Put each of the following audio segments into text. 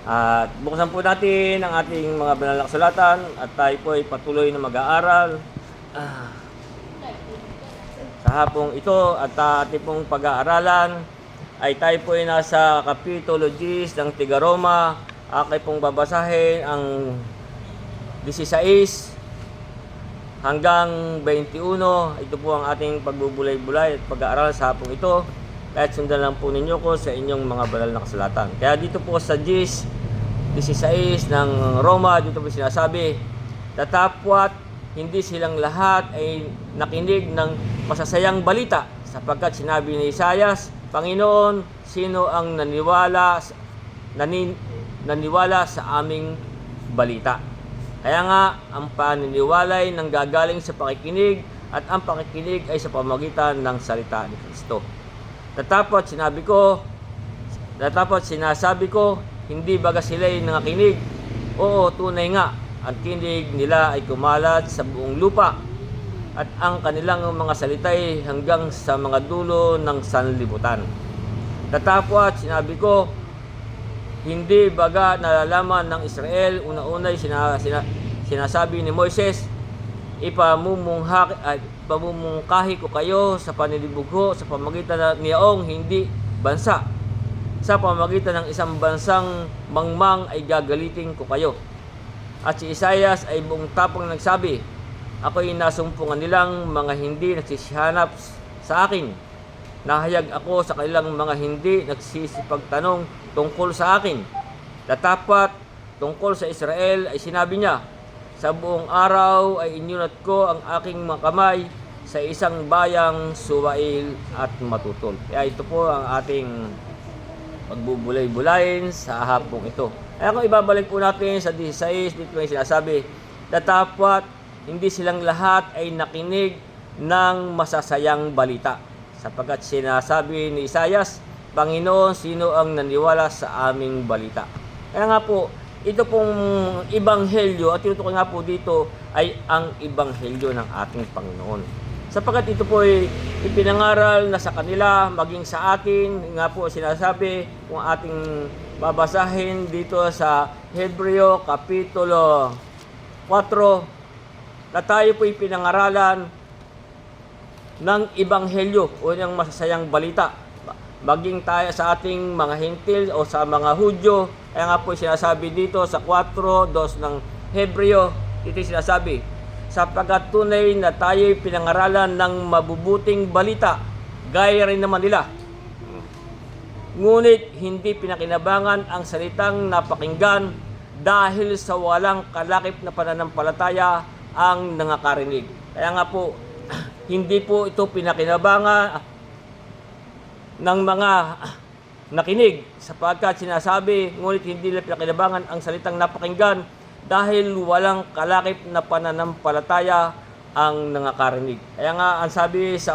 At buksan po natin ang ating mga banal na kasulatan at tayo po ay patuloy na mag-aaral sa hapong ito at ating pong pag-aaralan ay tayo po ay nasa Kapitulo 10 ng Tiga Roma. Akin pong babasahin ang 16 hanggang 21. Ito po ang ating pagbubulay-bulay at pag-aaral sa hapong ito. Kahit sundan lang po ninyo ko sa inyong mga banal na kasulatan. Kaya dito po sa 16 ng Roma, dito po sinasabi, tatapwat hindi silang lahat ay nakinig ng masasayang balita, sapagkat sinabi ni Isayas, Panginoon, sino ang naniwala sa aming balita? Kaya nga, ang paniniwala ay nanggagaling sa pakikinig at ang pakikinig ay sa pamamagitan ng salita ni Kristo. Tatapot sinasabi ko, hindi baga sila ay nangakinig? Oo, tunay nga, ang kinig nila ay kumalat sa buong lupa at ang kanilang mga salita ay hanggang sa mga dulo ng sanlibutan. Tatapot sinabi ko, hindi baga nalalaman ng Israel? Una-una'y sinasabi ni Moises, ipamumungkahi ko kayo sa panlilibog sa pamamagitan niyong hindi bansa. Sa pamamagitan ng isang bansang mangmang ay gagalitin ko kayo. At si Isayas ay buong tapang nagsabi, ako'y nasumpungan nilang mga hindi nagsisihanap sa akin. Nahayag ako sa kanilang mga hindi nagsisipagtanong tungkol sa akin. Tatapat tungkol sa Israel ay sinabi niya, sa buong araw ay inyunat ko ang aking mga kamay sa isang bayang suwail at matutol. Kaya ito po ang ating pagbubulay-bulayin sa hapong ito. Kaya kung ibabalik po natin sa 16, dito may sinasabi, tatapwat hindi silang lahat ay nakinig ng masasayang balita, sapagkat sinasabi ni Isayas, Panginoon, sino ang naniwala sa aming balita? Kaya nga po, ito pong ibanghelyo at tinutukoy nga po dito ay ang ibanghelyo ng ating Panginoon. Sapagkat ito po ay ipinangaral na sa kanila, maging sa atin, nga po sinasabi kung ating babasahin dito sa Hebreo Kapitulo 4, na tayo po ipinangaralan ng ibanghelyo o ng masasayang balita. Maging tayo sa ating mga hintil o sa mga Hudyo, kaya nga po sinasabi dito sa 4:2 ng Hebreo, ito sinasabi, sapagkat tunay na tayo'y pinangaralan ng mabubuting balita, gaya rin naman nila. Ngunit hindi pinakinabangan ang salitang napakinggan dahil sa walang kalakip na pananampalataya ang nangakarinig. Kaya nga po, hindi po ito pinakinabangan ng mga nakinig, sapagkat sinasabi, ngunit hindi nila pinakinabangan ang salitang napakinggan dahil walang kalakip na pananampalataya ang nangakarinig. Kaya nga ang sabi sa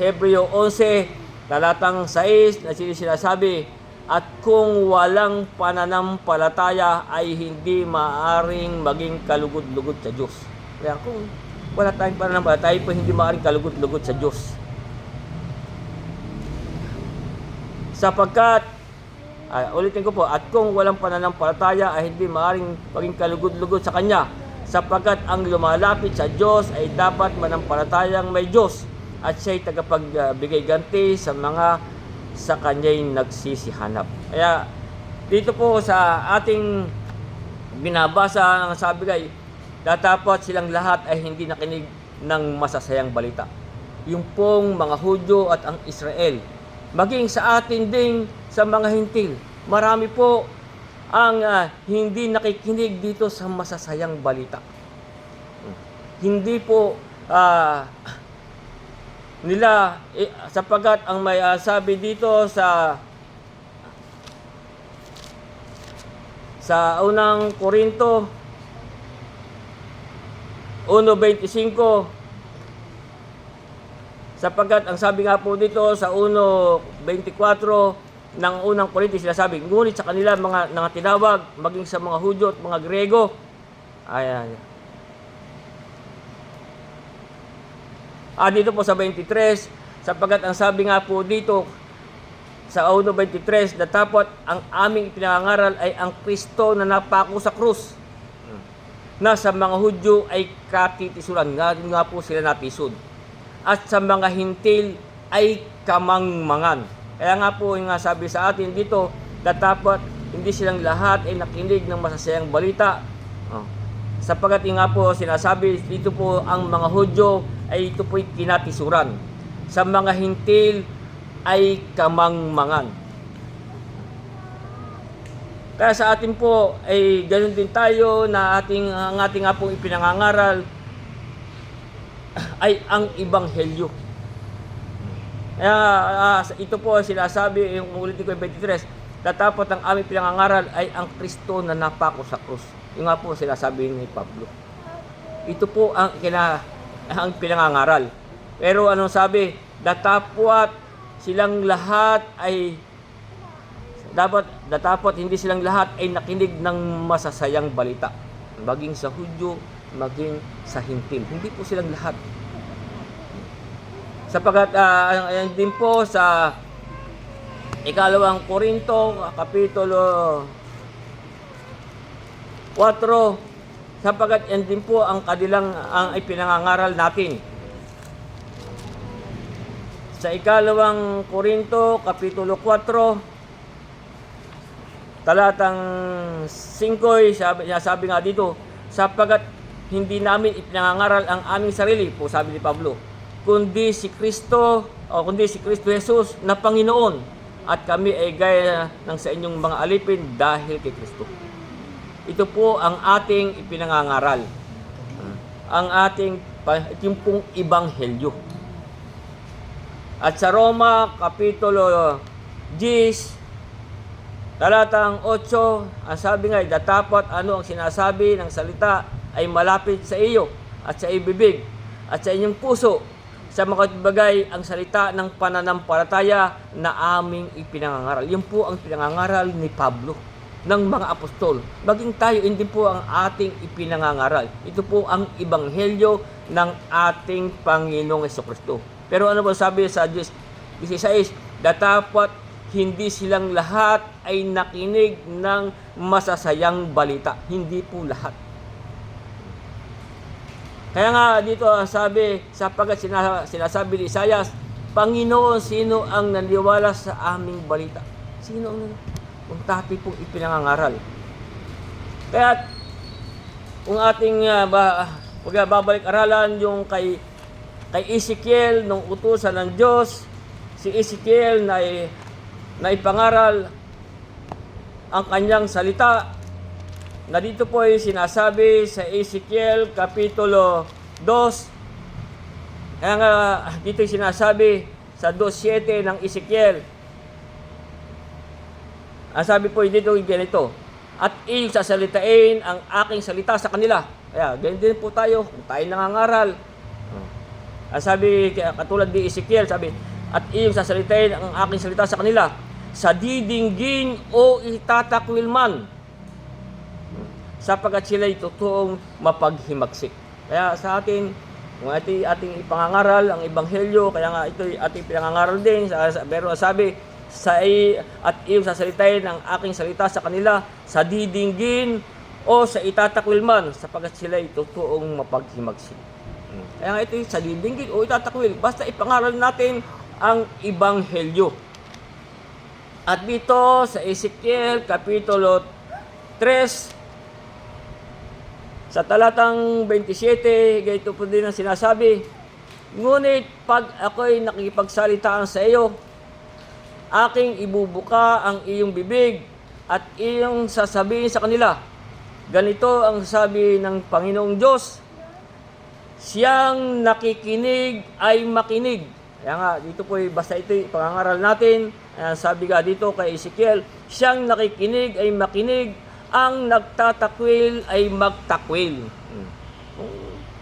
Hebreo 11 talatang 6 na sinasabi, at kung walang pananampalataya ay hindi maaring maging kalugod-lugod sa Diyos. Kaya kung wala tayong pananampalataya, tayo po hindi maaring kalugod-lugod sa Diyos. Sapagkat ulitin ko po, at kung walang pananampalataya ay hindi maaaring maging kalugod-lugod sa Kanya, sapagkat ang lumalapit sa Diyos ay dapat manampalatayang may Diyos at siya'y tagapagbigay ganti sa mga sa Kanya'y nagsisihanap. Kaya dito po sa ating binabasa ng sabi kay, tatapat silang lahat ay hindi nakinig ng masasayang balita. Yung pong mga Hudyo at ang Israel, maging sa atin ding sa mga hintil, marami po ang hindi nakikinig dito sa masasayang balita. Hindi po nila, sapagkat ang may sabi dito sa unang Korinto 1:25, sapagkat ang sabi nga po dito sa 1:24 ng unang Korinto, sinasabi, ngunit sa kanila mga tinawag, maging sa mga Hudyo at mga Grego, dito po sa 23, sapagkat ang sabi nga po dito, sa 1:23, datapot ang aming ipinangangaral ay ang Kristo na napako sa krus, na sa mga Hudyo ay katitisuran, nga po sila natisod, at sa mga Hintil ay kamangmangan. Kaya nga po yung nga sabi sa atin dito, datapot hindi silang lahat ay nakinig ng masasayang balita. Sapagat nga po sinasabi dito po ang mga Hudyo ay ito po'y kinatisuran. Sa mga Hintil ay kamangmangan. Kaya sa atin po ay ganoon din tayo na ang ating nga pong ipinangangaral ay ang Ebanghelyo. Kaya ito po sinasabi, yung ulitin ko yung 23, datapot ang aming pinangangaral ay ang Kristo na napako sa krus. Yung nga po sinasabi ni Pablo. Ito po ang pinangangaral. Pero anong sabi? Datapot silang lahat ay datapot hindi silang lahat ay nakinig ng masasayang balita. Maging sa Hudyo, maging sa Hintil. Hindi po silang lahat. Sapagat ayan din po sa 2 Korinto, Kapitulo 4, sapagat yan din po ang kanilang ang ipinangangaral natin. Sa 2 Korinto, Kapitulo 4, talatang 5, sabi nga dito, sapagat hindi namin ipinangangaral ang aming sarili, po sabi ni Pablo, kundi si Kristo Jesus na Panginoon, at kami ay gaya ng sa inyong mga alipin dahil kay Kristo. Ito po ang ating ipinangangaral. Ang ating yung pong Ebanghelyo. At sa Roma, Kapitulo 10, talatang 8, ang sabi nga, datapot ano ang sinasabi ng salita ay malapit sa iyo at sa ibibig at sa inyong puso, sa mga bagay ang salita ng pananampalataya na aming ipinangangaral. Yan po ang pinangangaral ni Pablo ng mga apostol. Maging tayo, hindi po ang ating ipinangangaral. Ito po ang Ebanghelyo ng ating Panginoong Jesucristo. Pero ano ba sabi sa 16? Datapot hindi silang lahat ay nakinig ng masasayang balita. Hindi po lahat. Kaya nga dito sabi, sapagat sinasabi ni Isaias, Panginoon, sino ang naniwala sa aming balita? Sino ang kung dati pong ipinangangaral? Kaya kung ating babalik-aralan yung kay Ezekiel, nung utusan ng Diyos, si Ezekiel na ipangaral ang kanyang salita, na dito po ay sinasabi sa Ezekiel Kapitulo 2. Kaya nga dito ay sinasabi sa 2:7 ng Ezekiel. Ang sabi po dito ganito, at iyong sasalitain ang aking salita sa kanila. Kaya ganyan din po tayo kung tayo nangangaral. Ang sabi katulad ni Ezekiel, sabi, at iyong sasalitain ang aking salita sa kanila, sa didinggin o itatakwil man, sapagat sila'y totoong mapaghimagsik. Kaya sa atin, kung ating ipangangaral ang Ebanghelyo, kaya nga ito'y ating pinangangaral din, pero sabi, at iyong sasalitain ang aking salita sa kanila, sa didinggin o sa itatakwil man, sapagat sila'y totoong mapaghimagsik. Kaya nga ito'y sa didinggin o itatakwil, basta ipangaral natin ang Ebanghelyo. At dito sa Ezekiel Kapitulo 3, sa talatang 27, ganito po din ang sinasabi, ngunit pag ako'y nakikipagsalitaan sa iyo, aking ibubuka ang iyong bibig at iyong sasabihin sa kanila. Ganito ang sabi ng Panginoong Diyos, siyang nakikinig ay makinig. Kaya nga, dito po basta ito ipangangaral natin. Sabi nga dito kay Ezekiel, siyang nakikinig ay makinig, ang nagtatakwil ay magtakwil.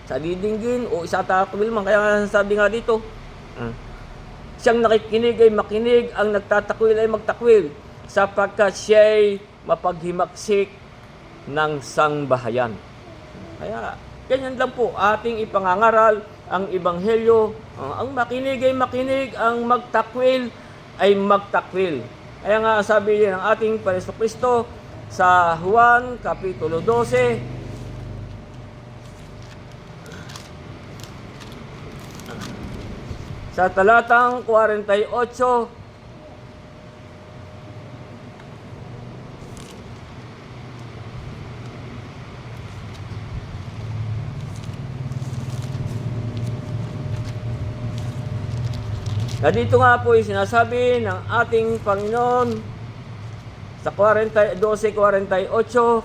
Sa didinggin o isatakwil man. Kaya sabi nga dito, siyang nakikinig ay makinig, ang nagtatakwil ay magtakwil, sapagkat siya'y mapaghimaksik ng sangbahayan. Kaya ganyan lang po ating ipangangaral ang Ebanghelyo. Ang makinig ay makinig, ang magtakwil ay magtakwil. Kaya nga sabi ng ating Panginoon Kristo sa Juan Kapitulo 12, sa talatang 48, na dito nga po ay sinasabi ng ating Panginoon sa 12:48,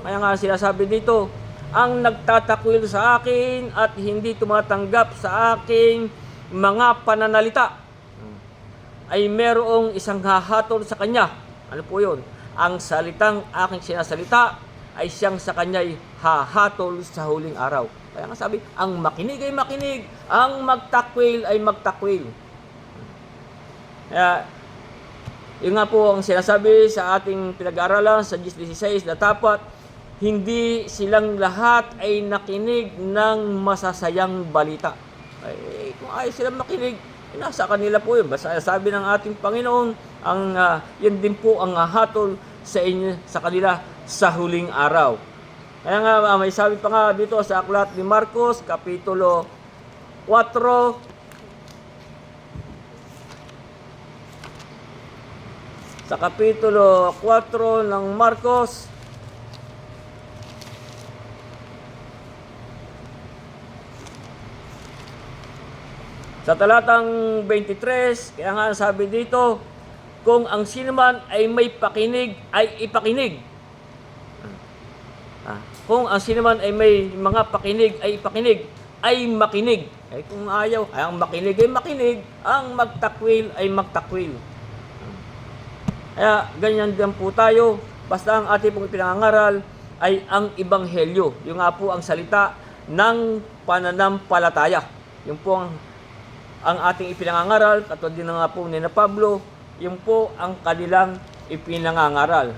kaya nga sinasabi dito, ang nagtatakwil sa akin at hindi tumatanggap sa aking mga pananalita ay merong isang hahatol sa kanya. Ano po yun? Ang salitang aking sinasalita ay siyang sa kanya'y hahatol sa huling araw. Kaya nga sabi, ang makinig ay makinig, ang magtakwil ay magtakwil. Kaya, yun nga po ang sinasabi sa ating pinag-aaralan sa 10:16 na dapat hindi silang lahat ay nakinig ng masasayang balita. Ay, kung ayaw silang makinig, nasa kanila po yun. Basta sabi ng ating Panginoon, yan din po ang hatol sa inyo, sa kanila sa huling araw. Kaya nga may sabi pa nga dito sa aklat ni Marcos, Kapitulo 4, sa Kapitulo 4 ng Marcos, sa talatang 23, kaya nga sabi dito, kung ang sinuman ay may pakinig, ay ipakinig. Kung ang sinuman ay may mga pakinig, ay ipakinig, ay makinig. Ay kung ayaw, ang makinig ay makinig, ang magtakwil ay magtakwil. Kaya ganyan din po tayo, basta ang ating pong pinangangaral ay ang Ebanghelyo. Yung nga po ang salita ng pananampalataya. Yung po ang ating ipinangangaral, katulad din nga po ni na Pablo, yung po ang kanilang ipinangangaral.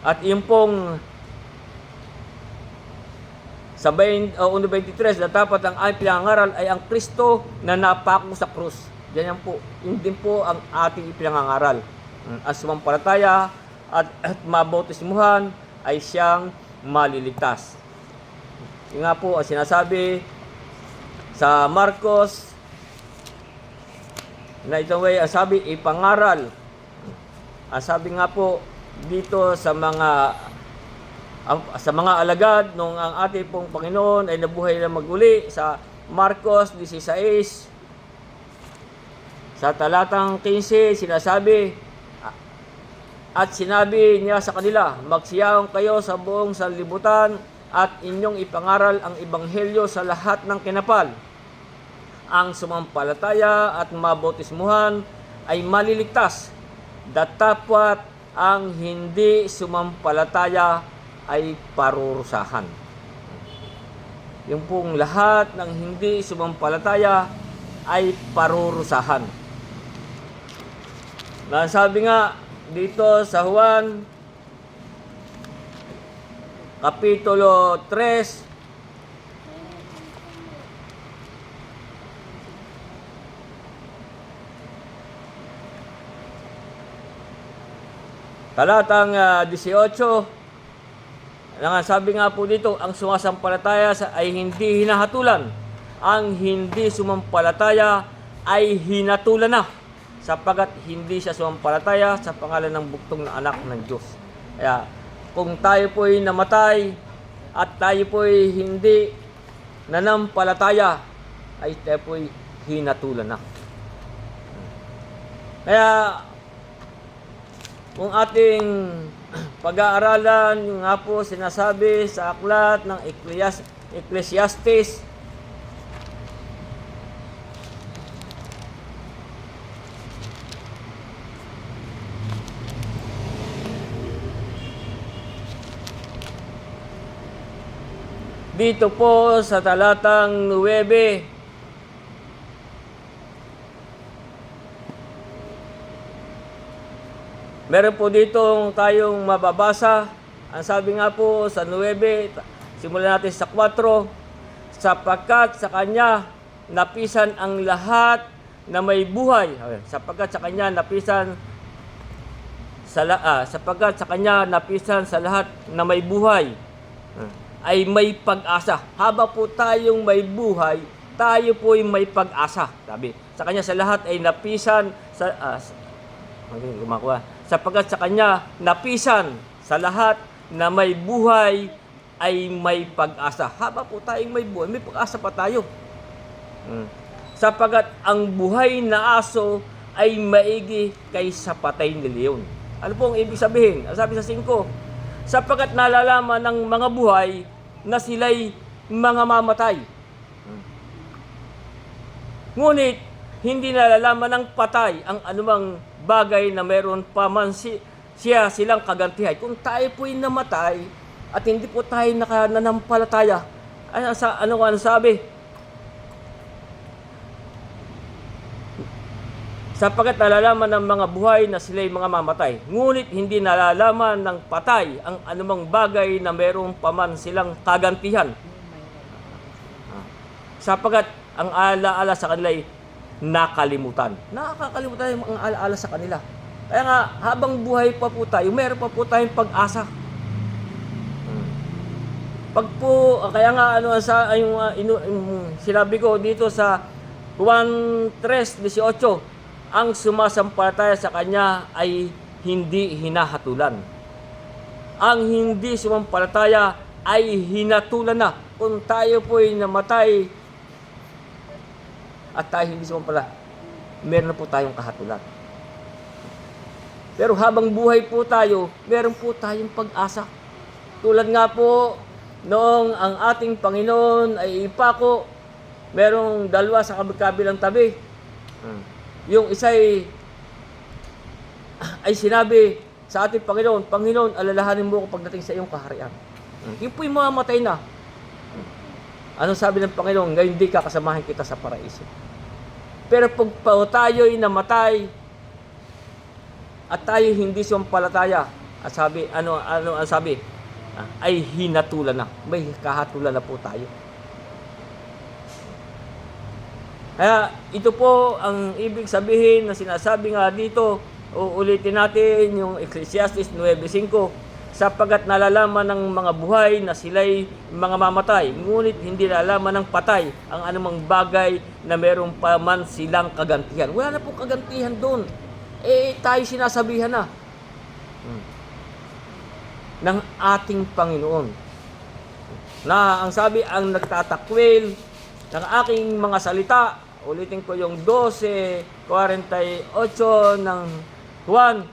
At yung pong sa 1:23 na dapat ang ating pinangangaral ay ang Kristo na napako sa krus. Ganyan po, yun din po ang ating ipinangangaral. Ang sumampalataya at mabautismuhan ay siyang maliligtas. Yung nga po ang sinasabi sa Marcos na itong way, ang sabi ipangaral. Ang sabi nga po dito sa mga alagad nung ang ating pong Panginoon ay nabuhay na maguli sa Marcos 16, sa talatang 15, sinasabi, at sinabi niya sa kanila, magsiyaon kayo sa buong sanlibutan at inyong ipangaral ang Ebanghelyo sa lahat ng kinapal. Ang sumampalataya at mabautismuhan ay maliligtas, datapwat ang hindi sumampalataya ay parurusahan. Yung pong lahat ng hindi sumampalataya ay parurusahan. Nasabi nga dito sa Juan Kapitulo 3, talatang 18, sabi nga po dito, ang sumasampalataya ay hindi hinahatulan. Ang hindi sumampalataya ay hinatulan na, sapagat hindi siya sumampalataya sa pangalan ng buktong na anak ng Diyos. Kaya kung tayo po'y namatay at tayo po'y hindi nanampalataya, ay tayo po'y hinatulan na. Kaya kung ating pag-aaralan, yung nga po sinasabi sa aklat ng Ecclesiastes, dito po sa talatang 9, meron po ditong tayong mababasa. Ang sabi nga po sa 9, simulan natin sa 4, sapagkat sa Kanya napisan ang lahat na may buhay, sapagkat sa kanya napisan sa lahat na may buhay ay may pag-asa. Haba po tayong may buhay, tayo po ay may pag-asa. Sabi, sa kanya sa lahat ay napisan sapagkat sa kanya napisan sa lahat na may buhay ay may pag-asa. Haba po tayong may buhay, may pag-asa pa tayo. Sapagkat ang buhay na aso ay maigi kaysa patay ni leon. Ano po ang ibig sabihin? Ang sabi sa 5, sapagkat nalalaman ng mga buhay na sila'y mga mamatay. Ngunit, hindi nalalaman ng patay ang anumang bagay na meron pa man silang kagantihan. Kung tayo po'y namatay at hindi po tayo nananampalataya, ano sabi? Sapagkat nalalaman ng mga buhay na sila'y mga mamatay. Ngunit hindi nalalaman ng patay ang anumang bagay na mayroong paman silang kagantihan. Sapagkat ang alaala sa kanila'y nakalimutan. Nakakalimutan yung ang alaala sa kanila. Kaya nga, habang buhay pa po tayo, meron pa po tayong pag-asa. Kaya nga, sinabi ko dito sa Juan 3:18, ang sumasampalataya sa kanya ay hindi hinahatulan. Ang hindi sumampalataya ay hinatulan na. Kung tayo po'y namatay at tayo hindi sumampalataya, meron na po tayong kahatulan. Pero habang buhay po tayo, meron po tayong pag-asa. Tulad nga po, noong ang ating Panginoon ay ipako, merong dalawa sa kabilang tabi. Yung isa ay sinabi sa ating Panginoon, Panginoon, alalahanin mo ko pagdating sa iyong kaharian. Yung po'y mamamatay na. Ano sabi ng Panginoon? Ngayon di kakasamahin kita sa paraiso. Pero pag tayo'y namatay at tayo hindi sumampalataya, at sabi, ano ang sabi? Ay hinatulan na. May kahatulan na po tayo. Kaya ito po ang ibig sabihin na sinasabi nga dito, uulitin natin yung Ecclesiastes 9:5, sapagkat nalalaman ng mga buhay na sila'y mga mamatay, ngunit hindi nalalaman ng patay ang anumang bagay na meron pa man silang kagantihan. Wala na pong kagantihan doon. Tayo sinasabihan na ng ating Panginoon. Na ang sabi, ang nagtatakwil ng aking mga salita, ulitin ko yung 12:48 ng Juan,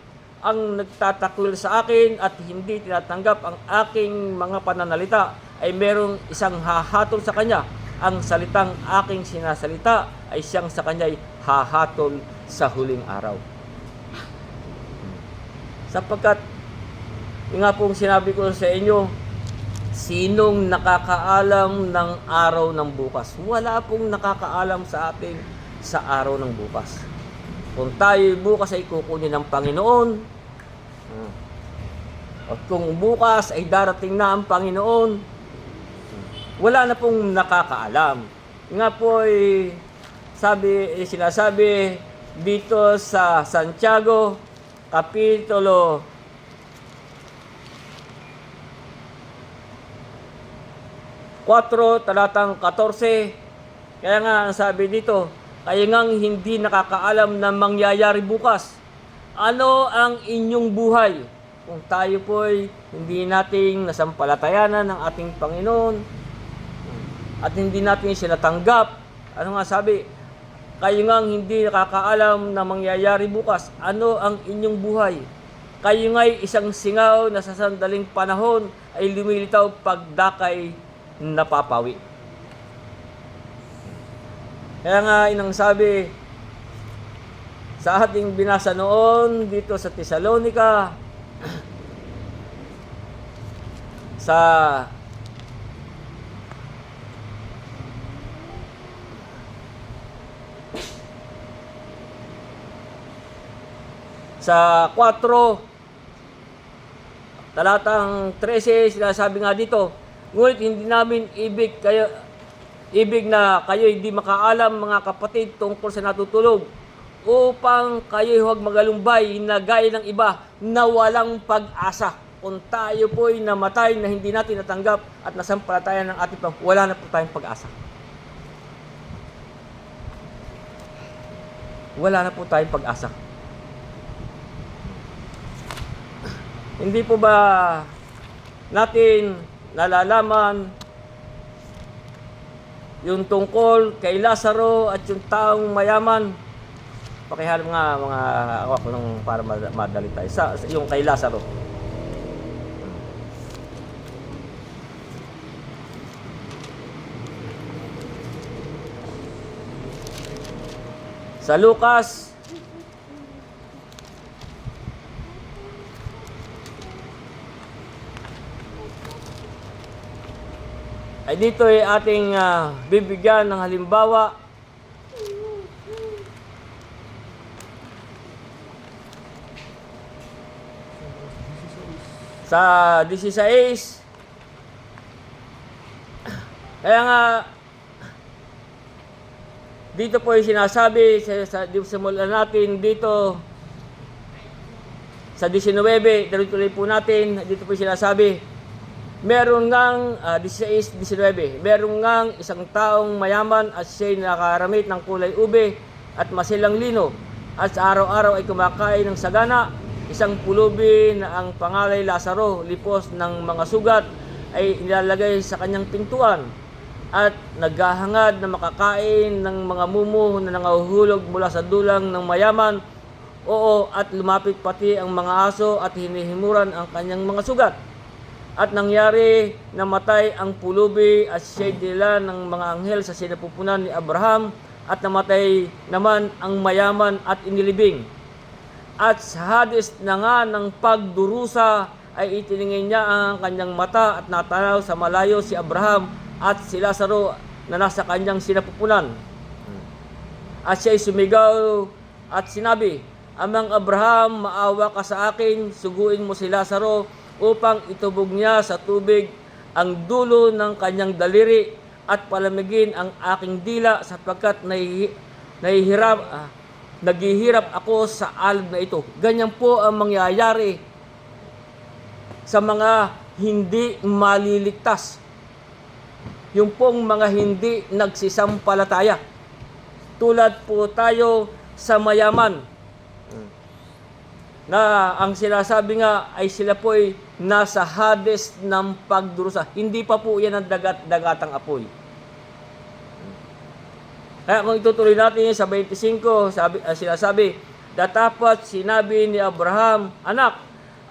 ang nagtatakwil sa akin at hindi tinatanggap ang aking mga pananalita ay merong isang hahatol sa kanya. Ang salitang aking sinasalita ay siyang sa kanya'y hahatol sa huling araw. Sapagkat, yung nga pong sinabi ko sa inyo, sinong nakakaalam ng araw ng bukas? Wala pong nakakaalam sa atin sa araw ng bukas. Kung tayo bukas ay kukunin ng Panginoon, at kung bukas ay darating na ang Panginoon, wala na pong nakakaalam. Nga po ay sinasabi dito sa Santiago, Kapitulo 4, talatang 14. Kaya nga, ang sabi dito, kaya ngang hindi nakakaalam na mangyayari bukas. Ano ang inyong buhay? Kung tayo po'y hindi nating nasampalatayanan ng ating Panginoon at hindi natin siya natanggap, ano nga sabi? Kayo ngang hindi nakakaalam na mangyayari bukas. Ano ang inyong buhay? Kayo nga'y isang singaw na sa sandaling panahon ay lumilitaw pagdakay napapawi. Kaya nga inang sabi sa ating binasa noon dito sa Tesalonica, sa 4 talatang 13, sinasabi nga dito, ngunit hindi namin ibig kayo Ibig na kayo hindi makaalam mga kapatid tungkol sa natutulog upang kayo huwag magalumbay na gaya ng iba na walang pag-asa. Kung tayo po'y namatay na hindi natin natanggap at nasampalatayan ng ating wala na po tayong pag-asa. Wala na po tayong pag-asa. Hindi po ba natin nalalaman yung tungkol kay Lazaro at yung taong mayaman? Pakihalap nga mga ako nung para madali tayo sa yung kay Lazaro. Sa Lucas ay dito ay ating bibigyan ng halimbawa sa 16. Kaya nga dito po yung sinasabi simulan natin dito sa 19, tuloy po natin, dito po yung sinasabi, meron ngang 16-19, meron ngang isang taong mayaman at siya'y nakaramit ng kulay ube at masilang lino at sa araw-araw ay kumakain ng sagana. Isang pulubi na ang pangalay Lazaro, lipos ng mga sugat, ay nilalagay sa kanyang pintuan at naghahangad na makakain ng mga mumu na nangahuhulog mula sa dulang ng mayaman. Oo, at lumapit pati ang mga aso at hinihimuran ang kanyang mga sugat. At nangyari, namatay ang pulubi at siya'y dinala ng mga anghel sa sinapupunan ni Abraham at namatay naman ang mayaman at inilibing. At sa Hades na nga ng pagdurusa ay itiningin niya ang kanyang mata at natanaw sa malayo si Abraham at si Lazaro na nasa kanyang sinapupunan. At siya'y sumigaw at sinabi, Amang Abraham, maawa ka sa akin, suguin mo si Lazaro upang itubog niya sa tubig ang dulo ng kanyang daliri at palamigin ang aking dila sapagkat naghihirap ako sa alab na ito. Ganyan po ang mangyayari sa mga hindi maliligtas. Yung pong mga hindi nagsisampalataya. Tulad po tayo sa mayaman na ang sinasabi nga ay sila po ay nasa Hades ng pagdurusa. Hindi pa po yan ang dagatang apoy. Kaya kung itutuloy natin sa 25, sinasabi, Datapat sinabi ni Abraham, Anak,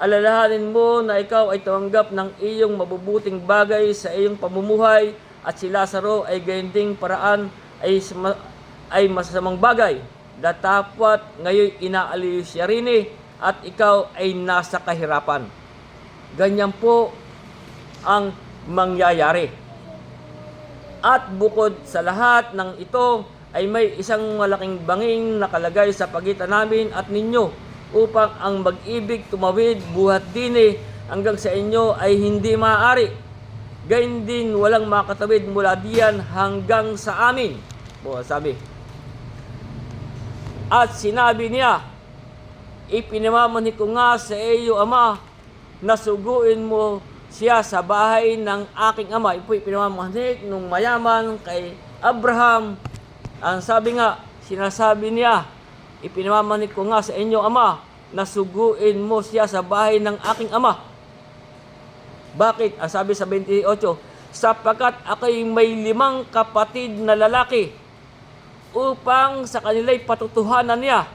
alalahanin mo na ikaw ay tumanggap ng iyong mabubuting bagay sa iyong pamumuhay at si Lazaro ay ganitong paraan ay masasamang bagay. Datapat ngayon inaaliw siya rin at ikaw ay nasa kahirapan. Ganyan po ang mangyayari. At bukod sa lahat ng ito, ay may isang malaking banging nakalagay sa pagitan namin at ninyo upang ang mag-ibig tumawid buhat din hanggang sa inyo ay hindi maaari. Gayun din walang makatawid mula diyan hanggang sa amin. Sabi. At sinabi niya, Ipinamamanik ko nga sa iyo, Ama, na suguin mo siya sa bahay ng aking ama. Ipo'y pinamamanik nung mayaman kay Abraham. Ang sabi nga, sinasabi niya, ipinamamanik ko nga sa inyo, Ama, na suguin mo siya sa bahay ng aking ama. Bakit? Ang sabi sa 28, sapagkat ako'y may 5 kapatid na lalaki upang sa kanila'y patutuhanan niya,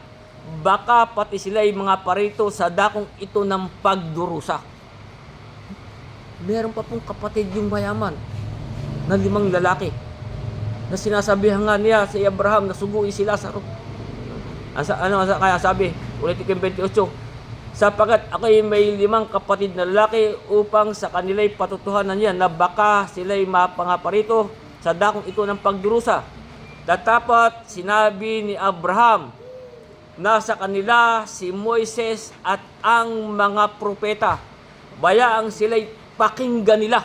baka pati sila'y mga parito sa dakong ito ng pagdurusa. Meron pa pong kapatid yung mayaman na 5 lalaki na sinasabihan nga niya si Abraham na suguin si Lazaro. Kaya sabi, ulit ikong 28, sapagkat ako'y may 5 kapatid na lalaki upang sa kanila'y patutuhanan niya na baka sila'y mapangaparito sa dakong ito ng pagdurusa. Datapat sinabi ni Abraham, nasa kanila si Moises at ang mga propeta. Bayaang sila'y pakinggan nila.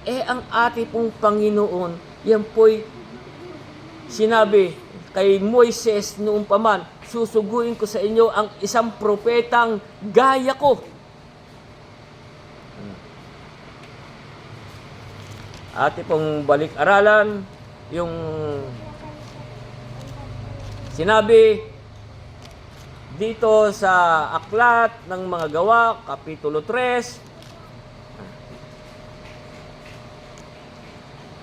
ang ating pong Panginoon, yan po'y sinabi kay Moises noong paman, susuguin ko sa inyo ang isang propetang gaya ko. Ati pong balik-aralan yung sinabi dito sa Aklat ng Mga Gawa, Kapitulo 3,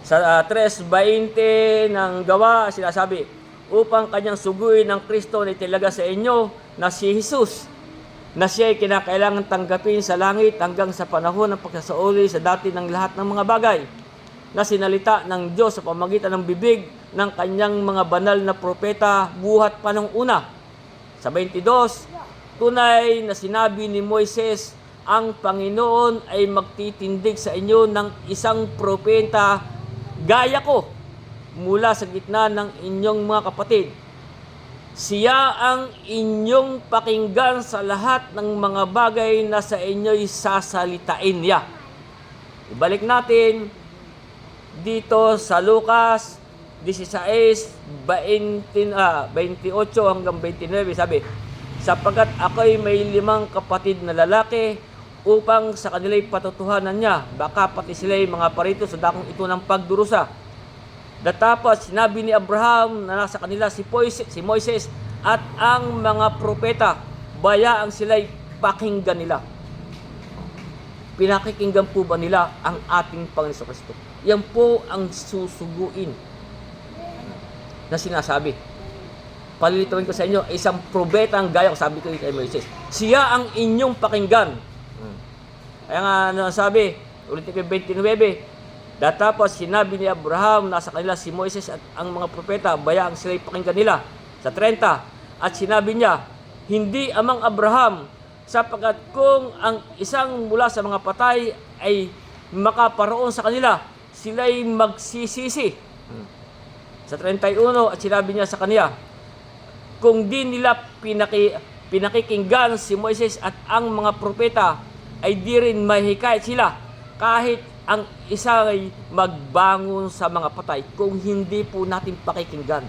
sa 3:20 ng Gawa, sinasabi, upang kanyang suguin ng Kristo na italaga sa inyo na si Jesus, na siya ay kinakailangan tanggapin sa langit hanggang sa panahon ng pagsasauli sa dati ng lahat ng mga bagay, na sinalita ng Diyos sa pamamagitan ng bibig ng kanyang mga banal na propeta buhat pa nung una. Sa 22, tunay na sinabi ni Moises, ang Panginoon ay magtitindig sa inyo ng isang propeta gaya ko mula sa gitna ng inyong mga kapatid. Siya ang inyong pakinggan sa lahat ng mga bagay na sa inyo'y sasalitain niya. Ibalik natin dito sa Lucas 16:28 hanggang 29, sabi, sapagkat ako'y may 5 kapatid na lalaki, upang sa kanila'y patutuhanan niya, baka pati sila'y mga parito sa dakong ito ng pagdurusa. Datapos sinabi ni Abraham na nasa kanila si Moises at ang mga propeta, bayaang sila'y pakinggan nila. Pinakikinggan po ba nila ang ating Panginoon Kristo? Yan po ang susuguin na sinasabi. Palilituin ko sa inyo, isang propeta ang gaya ko, sabi ko kay Moises. Siya ang inyong pakinggan. Kaya nga nasabi, ulit ko 29, datapos sinabi ni Abraham, nasa kanila si Moises at ang mga propeta, bayaang sila'y pakinggan nila. Sa 30, at sinabi niya, hindi amang Abraham, sapagkat kung ang isang mula sa mga patay ay makaparoon sa kanila, sila'y magsisisi. Sa 31, at sinabi niya sa kaniya, kung di nila pinakikinggan si Moises at ang mga propeta, ay di rin mahihikayat sila kahit ang isa ay magbangon sa mga patay kung hindi po natin pakikinggan.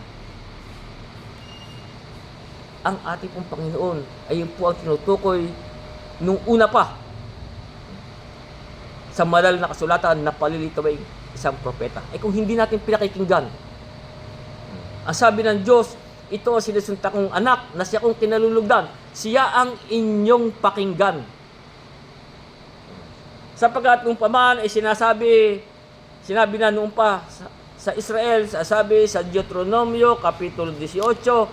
Ang ating pong Panginoon ay yun po ang tinutukoy nung una pa sa malal na kasulatan na palilitawing isang propeta. Kung hindi natin pinakikinggan, ang sabi ng Diyos, ito ang sinusunta kong anak na siya kong kinalulugdan, siya ang inyong pakinggan. Sapagkat nung paman ay sinabi na noon pa sa Israel, sabi sa Deuteronomio, Kapitulo 18,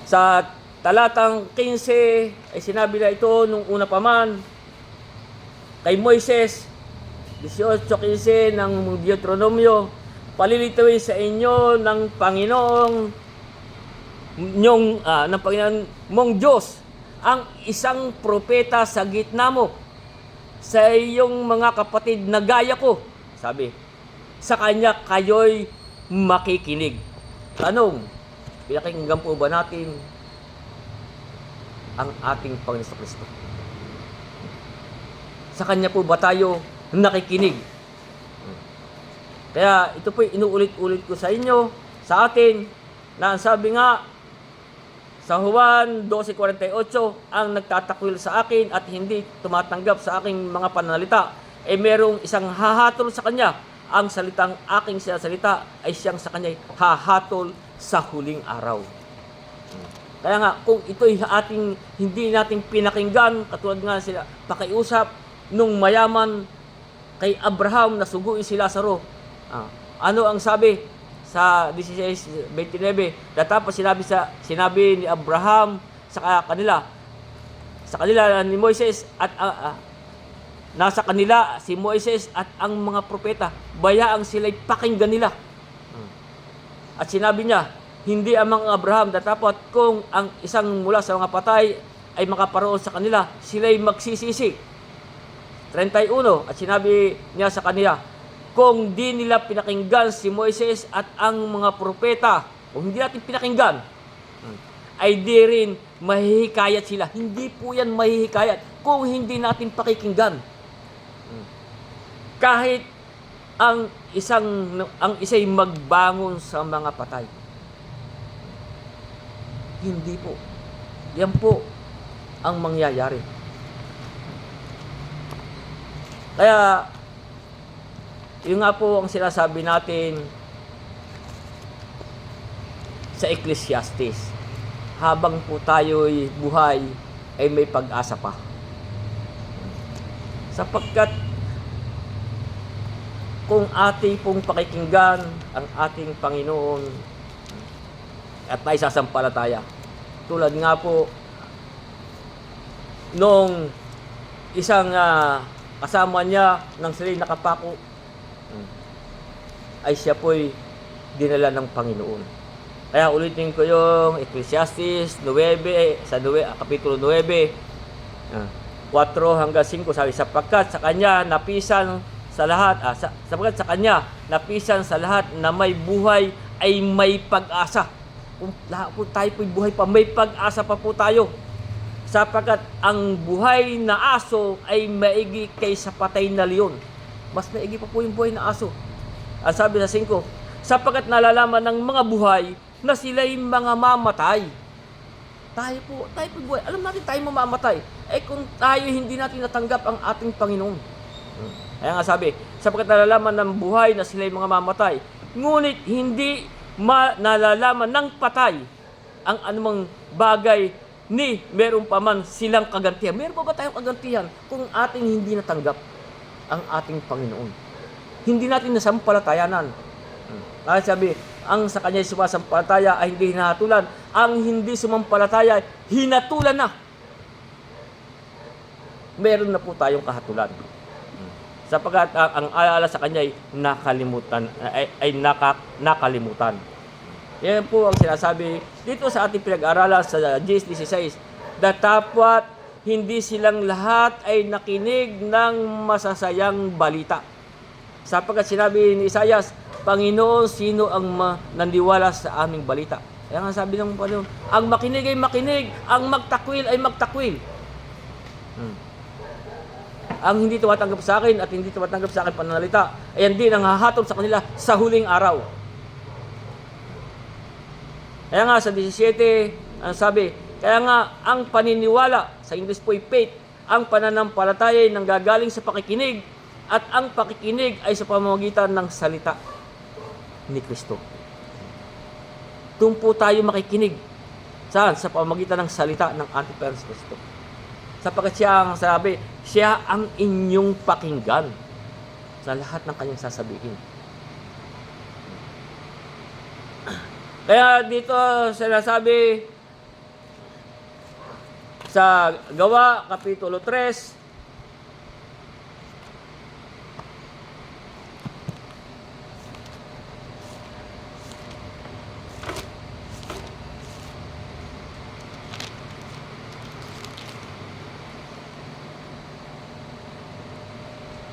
sa talatang 15, ay sinabi na ito nung una paman kay Moises, 18:15 ng Deuteronomio, palilitawin sa inyo ng Panginoong mong Diyos ang isang propeta sa gitna mo, sa iyong mga kapatid na gaya ko. Sabi, sa kanya kayo'y makikinig. Tanong, pinakinggan po ba natin ang ating Panginoon Kristo? Sa kanya po ba tayo nakikinig? Kaya ito po inuulit-ulit ko sa inyo, sa atin, na ang sabi nga sa Juan 12:48, ang nagtatakwil sa akin at hindi tumatanggap sa aking mga pananalita, ay merong isang hahatol sa kanya. Ang salitang aking sinasalita ay siyang sa kanya hahatol sa huling araw. Kaya nga, kung ito'y hindi natin pinakinggan, katulad nga sila pakiusap nung mayaman kay Abraham na suguin si Lazaro. Ano ang sabi sa 16:29? Datapos sinabi ni Abraham sa kanila ni Moises at nasa kanila si Moises at ang mga propeta, bayaang sila'y pakinggan nila. At sinabi niya, hindi amang Abraham, datapot kung ang isang mula sa mga patay ay makaparoon sa kanila, sila'y magsisisi. 31, at sinabi niya sa kaniya, kung di nila pinakinggan si Moises at ang mga propeta, kung hindi natin pinakinggan, ay di rin mahihikayat sila. Hindi po yan mahihikayat kung hindi natin pakikinggan. Kahit ang isa'y magbangon sa mga patay. Hindi po. Yan po ang mangyayari. Kaya, yun nga po ang sinasabi natin sa Ecclesiastes. Habang po tayo'y buhay, ay may pag-asa pa. Sapagkat kung ating pong pakikinggan ang ating Panginoon at tayo sasampalataya. Tulad nga po nung isang kasama niya nang sila'y nakapako, ay siya po'y dinala ng Panginoon. Kaya ulitin ko yung Ecclesiastes 9, Kapitulo 9, 4 hanggang 5, sabi, sapagkat sa kanya napisan sa lahat, sapagkat sa kanya napisan sa lahat na may buhay ay may pag-asa. Kung lahat po tayo po'y buhay pa, may pag-asa pa po tayo. Sapagkat ang buhay na aso ay maigi kaysa patay na leon. Mas maigi pa po yung buhay na aso. Ang sabi sa 5, sapagkat nalalaman ng mga buhay na sila'y mga mamatay. Tayo po buhay. Alam natin tayo mamamatay. Kung tayo hindi natin natanggap ang ating Panginoon. Kaya nga sabi, sapagkat nalalaman ng buhay na sila'y mga mamatay, ngunit hindi nalalaman ng patay ang anumang bagay ni meron pa man silang kagantihan. Meron pa ba tayong kagantihan kung ating hindi natanggap ang ating Panginoon? Hindi natin nasampalatayanan. Kaya sabi, ang sa kanya sumasampalataya ay hindi hinahatulan. Ang hindi sumampalataya, hinatulan na. Meron na po tayong kahatulan. Sapagkat ang alaala sa kanya ay nakalimutan. Yan po ang sinasabi dito sa ating pinag-aralan sa Gs 16. Dapat hindi silang lahat ay nakinig ng masasayang balita. Sapagkat sinabi ni Isaias, Panginoon, sino ang nandiwala sa aming balita? Kaya nga sabi ng Panginoon, ang makinig ay makinig, ang magtakwil ay magtakwil. Ang hindi tumatanggap sa akin at hindi tumatanggap sa akin pananalita, ayan din ang hahatol sa kanila sa huling araw. Kaya nga sa 17, ang sabi, kaya nga ang paniniwala, sa English po faith, ang pananampalataya ay nanggagaling sa pakikinig at ang pakikinig ay sa pamamagitan ng salita ni Kristo. Doon po tayo makikinig. Saan? Sa pamamagitan ng salita ng ating Panginoon Kristo. Sapagkat siya ang sabi, siya ang inyong pakinggan sa lahat ng kanyang sasabihin. Kaya dito sinasabi sa Gawa, Kapitulo 3,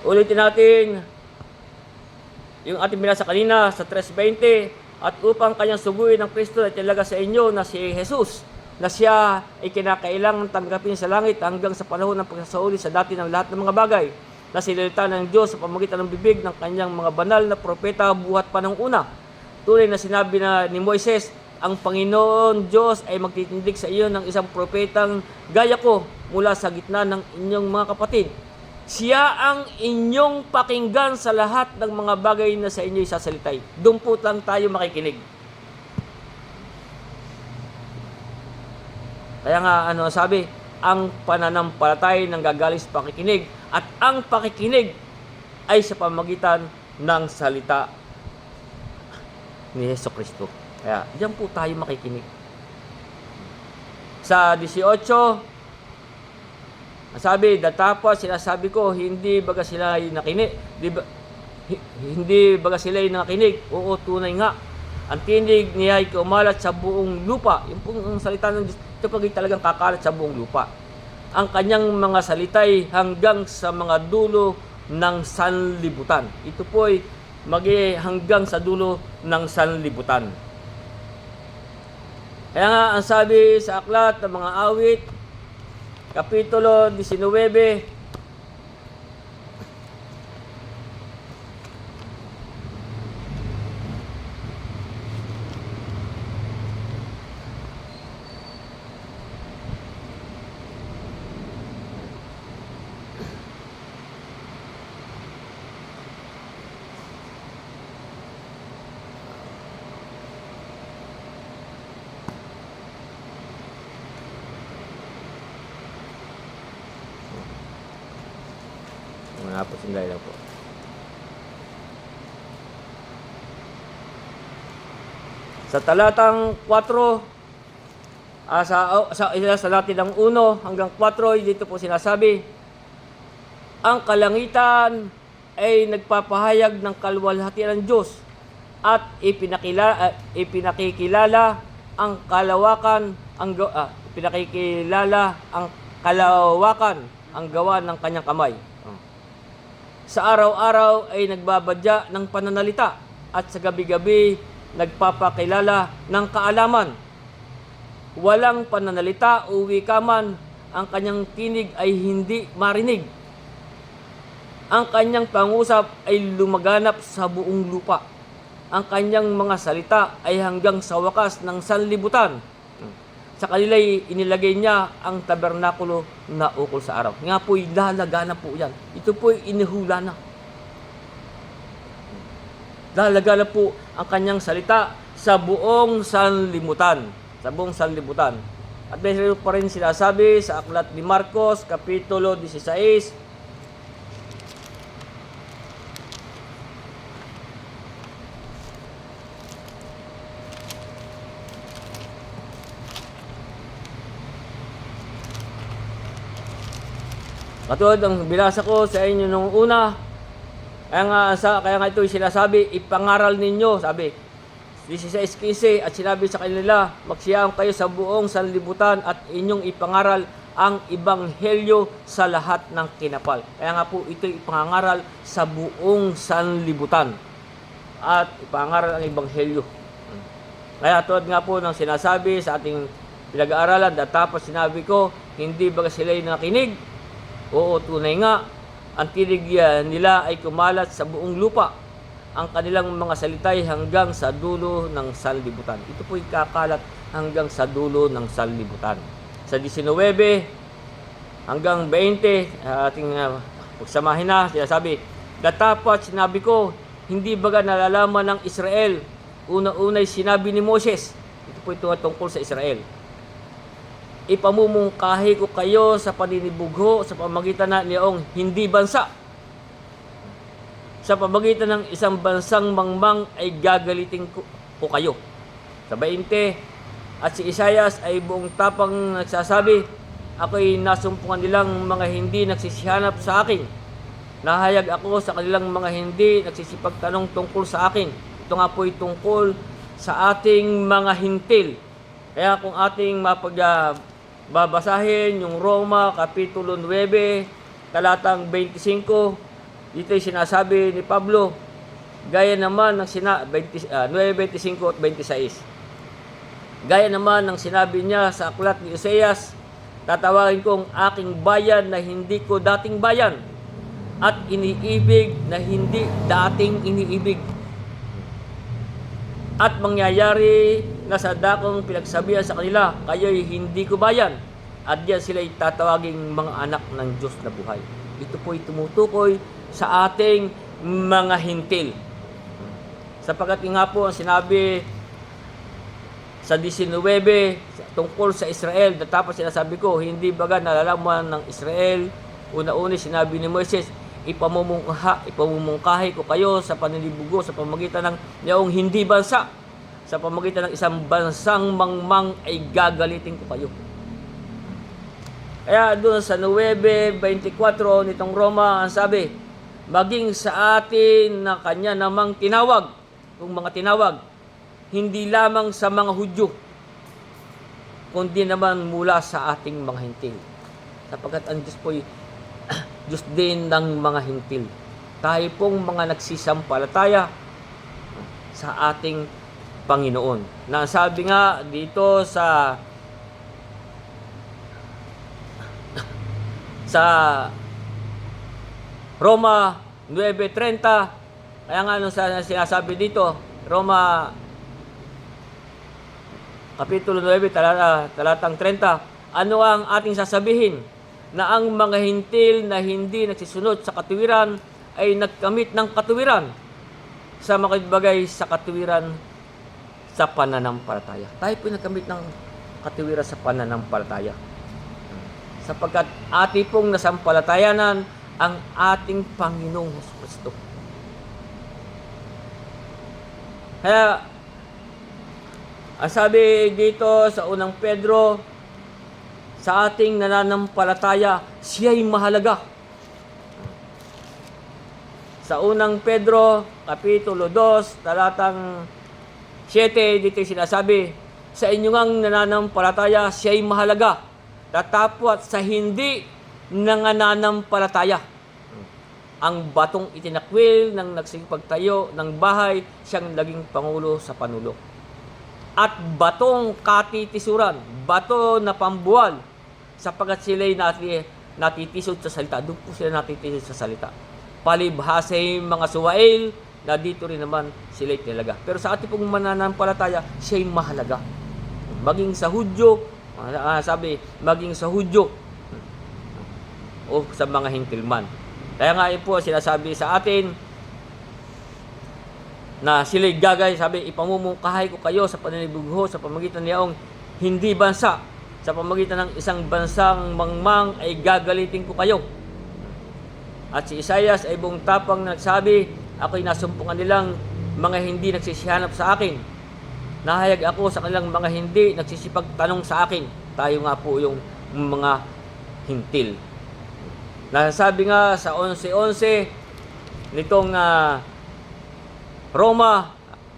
ulitin natin yung ating binasa kanina sa 3:20, at upang kanyang suguin ng Kristo at talaga sa inyo na si Jesus, na siya ay kinakailangang tanggapin sa langit hanggang sa panahon ng pagsasauli sa dati ng lahat ng mga bagay, na sinilita ng Diyos sa pamamagitan ng bibig ng kanyang mga banal na propeta buhat pa ng una. Tunay na sinabi na ni Moises, ang Panginoon Diyos ay magtitindig sa iyo ng isang propetang gaya ko mula sa gitna ng inyong mga kapatid. Siya ang inyong pakinggan sa lahat ng mga bagay na sa inyo isasalitay. Doon po lang tayo makikinig. Kaya nga, sabi, ang pananampalatay ng gagaling sa pakikinig at ang pakikinig ay sa pamamagitan ng salita ni Jesucristo. Kaya, diyan po tayo makikinig. Sa 18, sabi, datapos sinasabi ko, hindi baga sila ay nakinig, hindi baga sila ay nakinig. Oo, tunay nga. Ang tinig niya ay kumalat sa buong lupa. Yung pong salita ng Diyos, ito pag talagang kakalat sa buong lupa. Ang kanyang mga salita ay hanggang sa mga dulo ng sanlibutan. Ito po ay hanggang sa dulo ng sanlibutan. Kaya nga, ang sabi sa aklat ng mga awit, Kapitulo 19. Mga po sandali lang po. Sa talatang 4, sa latin ng 1 hanggang 4, dito po sinasabi, ang kalangitan ay nagpapahayag ng kaluwalhatian ng Diyos at ipinakikilala ang kalawakan ang gawa ng kanyang kamay. Sa araw-araw ay nagbabadya ng pananalita at sa gabi-gabi nagpapakilala ng kaalaman. Walang pananalita o wikaman, ang kanyang tinig ay hindi marinig. Ang kanyang pangusap ay lumaganap sa buong lupa. Ang kanyang mga salita ay hanggang sa wakas ng sanlibutan. Sa kanila'y inilagay niya ang tabernakulo na ukol sa araw. Nga po'y lalagana po yan. Ito po'y inihula na. Lalagana po ang kanyang salita sa buong sanlibutan. Sa buong sanlibutan. At meron pa rin sinasabi sa aklat ni Marcos, Kapitulo 16, katulad ang binasa ko sa inyo nung una, kaya nga ito sinasabi, ipangaral ninyo, sabi, 16:15, at sinabi sa kanila, magsiyam kayo sa buong sanlibutan at inyong ipangaral ang ebanghelyo sa lahat ng kinapal. Kaya nga po, ito ipangaral sa buong sanlibutan at ipangaral ang ebanghelyo. Kaya tulad nga po ng sinasabi sa ating pinag-aaralan, at tapos sinabi ko, hindi ba sila'y nakinig? Oo, tunay nga, ang tinig nila ay kumalat sa buong lupa. Ang kanilang mga salitay hanggang sa dulo ng sanlibutan. Ito po'y kakalat hanggang sa dulo ng sanlibutan. Sa 19 hanggang 20, ating pagsamahin na, sinasabi, datapat sinabi ko, hindi baga nalalaman ng Israel. Una-unay sinabi ni Moses. Ito po'y tungkol sa Israel. Ipamumungkahi ko kayo sa paninibugho sa pamagitan na niyong hindi bansa. Sa pamagitan ng isang bansang mangmang ay gagalitin ko kayo. Sa 20, at si Isaias ay buong tapang nagsasabi, ako'y nasumpungan nilang mga hindi nagsisihanap sa akin. Nahayag ako sa kanilang mga hindi nagsisipagtanong tungkol sa akin. Ito nga po'y tungkol sa ating mga hintil. Kaya kung ating babasahin yung Roma Kapitulo 9, talatang 25, dito'y sinasabi ni Pablo, gaya naman ng 9:25 at 26. Gaya naman ng sinabi niya sa aklat ni Oseas, tatawagin kong aking bayan na hindi ko dating bayan, at iniibig na hindi dating iniibig. At mangyayari na sa dakong pinagsabihan sa kanila, kayo'y hindi ko bayan, at diyan sila'y tatawaging mga anak ng Diyos na buhay. Ito po'y tumutukoy sa ating mga hintil. Sapagkat nga po ang sinabi sa 19 tungkol sa Israel, tapos sinasabi ko, hindi baga nalalaman ng Israel, una-una sinabi ni Moises, ipamumungkahi ko kayo sa paninibugo sa pamagitan ng yaong hindi bansa. Sa pamagitan ng isang bansang mangmang ay gagalitin ko kayo. Kaya doon sa 9:24 nitong Roma, ang sabi, maging sa atin na kanya namang tinawag, kung mga tinawag, hindi lamang sa mga Hudyo, kundi naman mula sa ating mga hintil. Sapagkat ang Diyos po'y Diyos din ng mga hintil. Tayo pong mga nagsisampalataya sa ating Panginoon. Na sabi nga dito sa sa Roma 9:30. Kaya nga nung sinasabi dito, Roma Kapitulo 9, talatang 30, ano ang ating sasabihin? Na ang mga hintil na hindi nagsisunod sa katuwiran ay nagkamit ng katuwiran sa makibagay sa katuwiran sa pananampalataya. Tayo po nagkamit ng katuwiran sa pananampalataya. Sapagkat ating pong nasampalatayanan ang ating Panginoong Jesucristo. Kaya, ang sabi dito sa unang Pedro, sa ating nananampalataya, siya'y mahalaga. Sa unang Pedro, Kapitulo 2, talatang 7, dito sinasabi, sa inyong nananampalataya, siya'y mahalaga. Tatapwat sa hindi nananampalataya. Ang batong itinakwil ng nagsipagtayo ng bahay, siyang naging pangulo sa panulo. At batong katitisuran, bato na pambuwal, sapagkat sila'y natitisod sa salita. Doon po sila natitisod sa salita. Palibhasay mga suwail, na dito rin naman sila'y talaga. Pero sa ating pong mananampalataya, siya'y mahalaga. Maging sa Hudyo, maging sa Hudyo, o sa mga hintilman. Kaya nga po sinasabi sa atin, na sila'y gagay, sabi, ipamumungkahay ko kayo sa pananibugho sa pamagitan niyong hindi bansa. Sa pamagitan ng isang bansang mangmang ay gagalitin ko kayo. At si Isaias ay buong tapang nagsabi, ako'y nasumpungan nilang mga hindi nagsisihanap sa akin. Nahayag ako sa kanilang mga hindi nagsisipagtanong sa akin. Tayo nga po yung mga hintil. Nasabi nga sa 11:11 nitong Roma,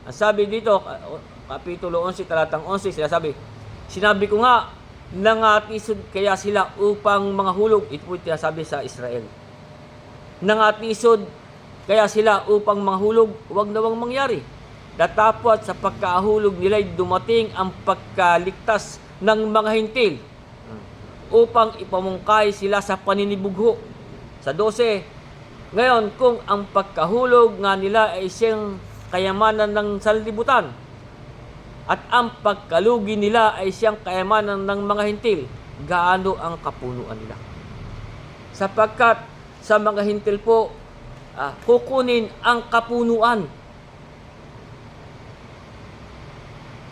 ang sabi dito, Kapitulo 11, talatang 11, sinabi ko nga, nangatisod kaya sila upang mga hulog. Ito po sinasabi sa Israel. Nangatisod kaya sila upang mga hulog, huwag nawang mangyari. Datapwat sa pagkahulog nila'y dumating ang pagkaligtas ng mga hintil upang ipamungkay sila sa paninibugho. Sa 12, ngayon, kung ang pagkahulog nga nila ay siyang kayamanan ng sanlibutan at ang pagkalugi nila ay siyang kayamanan ng mga hintil, gaano ang kapunuan nila? Sapagkat sa mga hintil po, kukunin ang kapunuan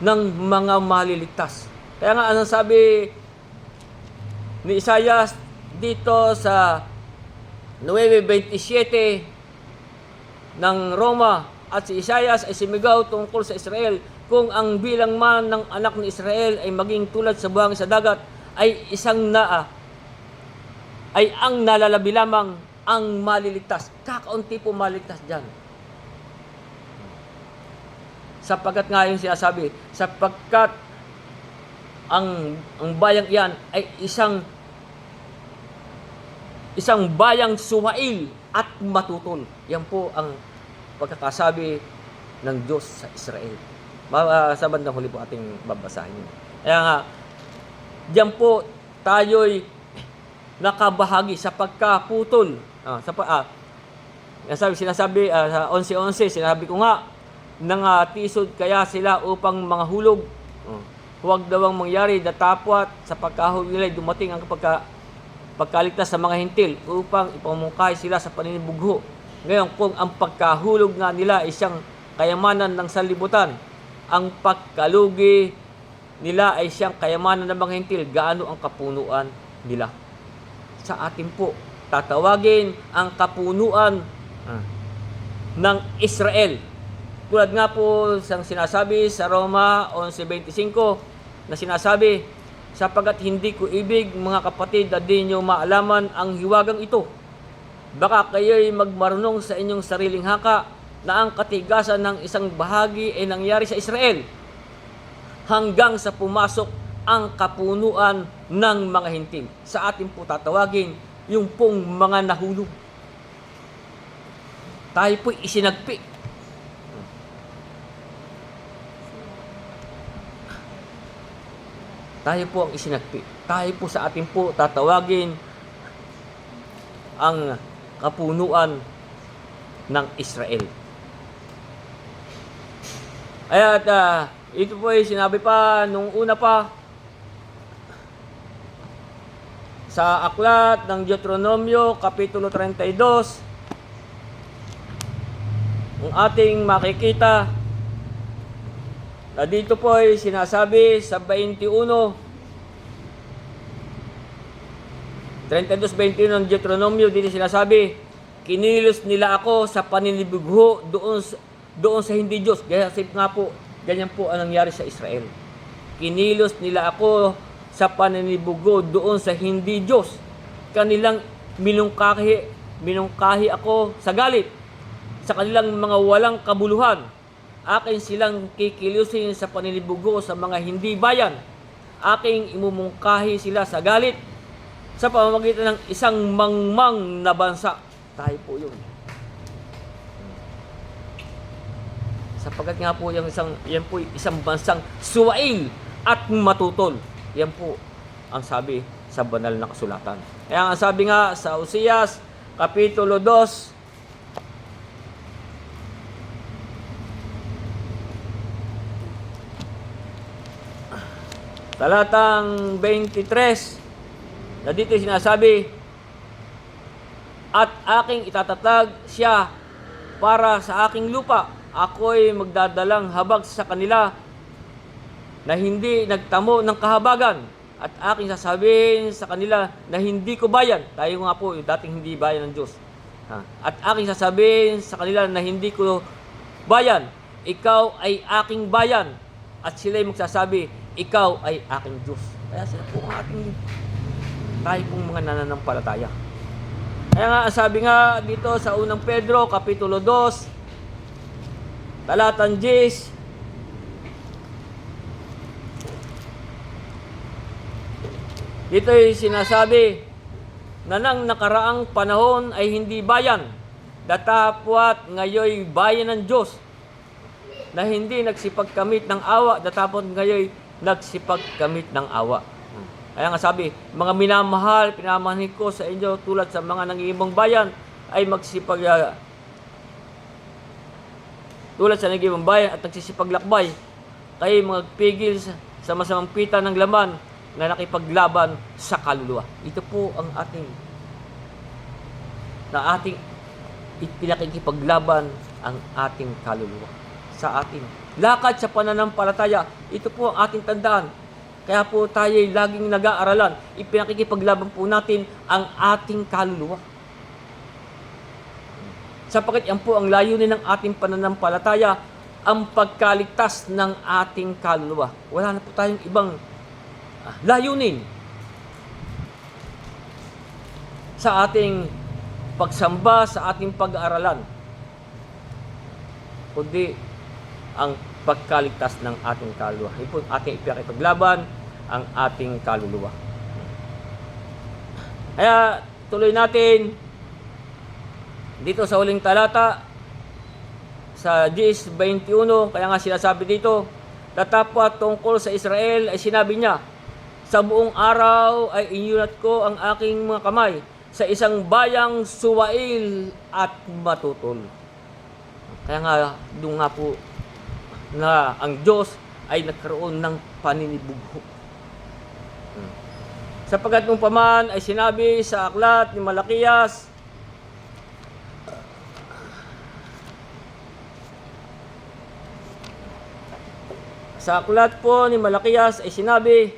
ng mga maliligtas. Kaya nga, anong sabi ni Isaias dito sa 9:27 ng Roma, at si Isaias ay sumigaw tungkol sa Israel, kung ang bilang man ng anak ni Israel ay maging tulad sa buhangin sa dagat, ay ay ang nalalabi lamang ang maliligtas. Kakaunti po maliligtas dyan. Sapagkat nga yung sinasabi, sapagkat ang bayang iyan ay isang bayang suwail at matutol. Yan po ang pagkakasabi ng Diyos sa Israel. Sa bandang huli po ating babasahin. Kaya nga, diyan po tayo'y nakabahagi sa pagkaputol. Sinasabi sa 11:11, sinabi ko nga, nangatisod kaya sila upang mga hulog. Huwag daw ang mangyari, datapwat sa pagkahulog nila dumating ang pagkaligtas sa mga hintil upang ipamungkay sila sa paninibugho. Ngayon, kung ang pagkahulog nga nila ay siyang kayamanan ng sanlibutan, ang pagkalugi nila ay siyang kayamanan ng mga hintil, gaano ang kapunuan nila? Sa atin po, tatawagin ang kapunuan ng Israel. Tulad nga po sang sinasabi sa Roma 11:25 na sinasabi, sapagkat hindi ko ibig, mga kapatid, na di nyo maalaman ang hiwagang ito. Baka kayo'y magmarunong sa inyong sariling haka na ang katigasan ng isang bahagi ay nangyari sa Israel hanggang sa pumasok ang kapunuan ng mga hintil. Sa atin po tatawagin yung pong mga nahulog. Tayo po'y isinagpi. Tayo po ang isinagpi. Tayo po sa atin po tatawagin ang kapunuan ng Israel. At ito po ay sinabi pa nung una pa sa aklat ng Deuteronomio, Kapitulo 32, ang ating makikita na dito po ay sinasabi sa 32:21 ng Deuteronomio, dito sinasabi, kinilos nila ako sa paninibugho doon sa hindi Diyos. Kasi nga po, ganyan po ang nangyari sa Israel. Kinilos nila ako sa paninibugho doon sa hindi Diyos. Kanilang minungkahi ako sa galit. Sa kanilang mga walang kabuluhan, akin silang kikilusin sa paninibugho sa mga hindi bayan. Aking imumungkahi sila sa galit sa pamamagitan ng isang mangmang na bansa. Tayo po yun. Sapagkat nga po yan po isang bansang suwail at matutol. Yan po ang sabi sa banal na kasulatan. Kaya ang sabi nga sa Oseas, Kapitulo 2, talatang 23, na dito sinasabi, at aking itatatag siya para sa aking lupa. Ako'y magdadalang habag sa kanila na hindi nagtamo ng kahabagan. At aking sasabihin sa kanila na hindi ko bayan. Tayo nga po, yung dating hindi bayan ng Diyos. At aking sasabihin sa kanila na hindi ko bayan. Ikaw ay aking bayan. At sila'y magsasabi, ikaw ay aking Diyos. Kaya sila po ang ating tayo pong mga nananampalataya. Kaya nga, sabi nga dito sa unang Pedro, Kapitulo 2, talatang 10, dito ay sinasabi na nang nakaraang panahon ay hindi bayan, datapwat ngayoy bayan ng Diyos, na hindi nagsipagkamit ng awa, datapwat ngayoy nagsipagkamit ng awa. Kaya nga sabi, mga minamahal, pinamahal ko sa inyo tulad sa mga nangingibang bayan ay tulad sa nangingibang bayan at nagsisipaglakbay, kayo magpigil sa masamang pita ng laman na nakipaglaban sa kaluluwa. Ito po ang ating pinakikipaglaban ang ating kaluluwa sa atin. Lakad sa pananampalataya, ito po ang ating tandaan. Kaya po tayo'y laging nag-aaralan, ipinakikipaglaban po natin ang ating kaluluwa. Sapagkat yan po ang layunin ng ating pananampalataya, ang pagkaligtas ng ating kaluluwa. Wala na po tayong ibang layunin sa ating pagsamba, sa ating pag-aaralan, kundi ang pagkaligtas ng ating kaluluwa. Ito po ating ipinakipaglaban ang ating kaluluwa. Kaya tuloy natin dito sa huling talata sa 10:21, kaya nga sinasabi dito, tatapwat tungkol sa Israel ay sinabi niya, sa buong araw ay inyunat ko ang aking mga kamay sa isang bayang suwail at matutol. Kaya nga, doon nga po na ang Diyos ay nagkaroon ng paninibugho. Sapagkat nung paman ay sinabi sa aklat ni Malakias, sa aklat po ni Malakias ay sinabi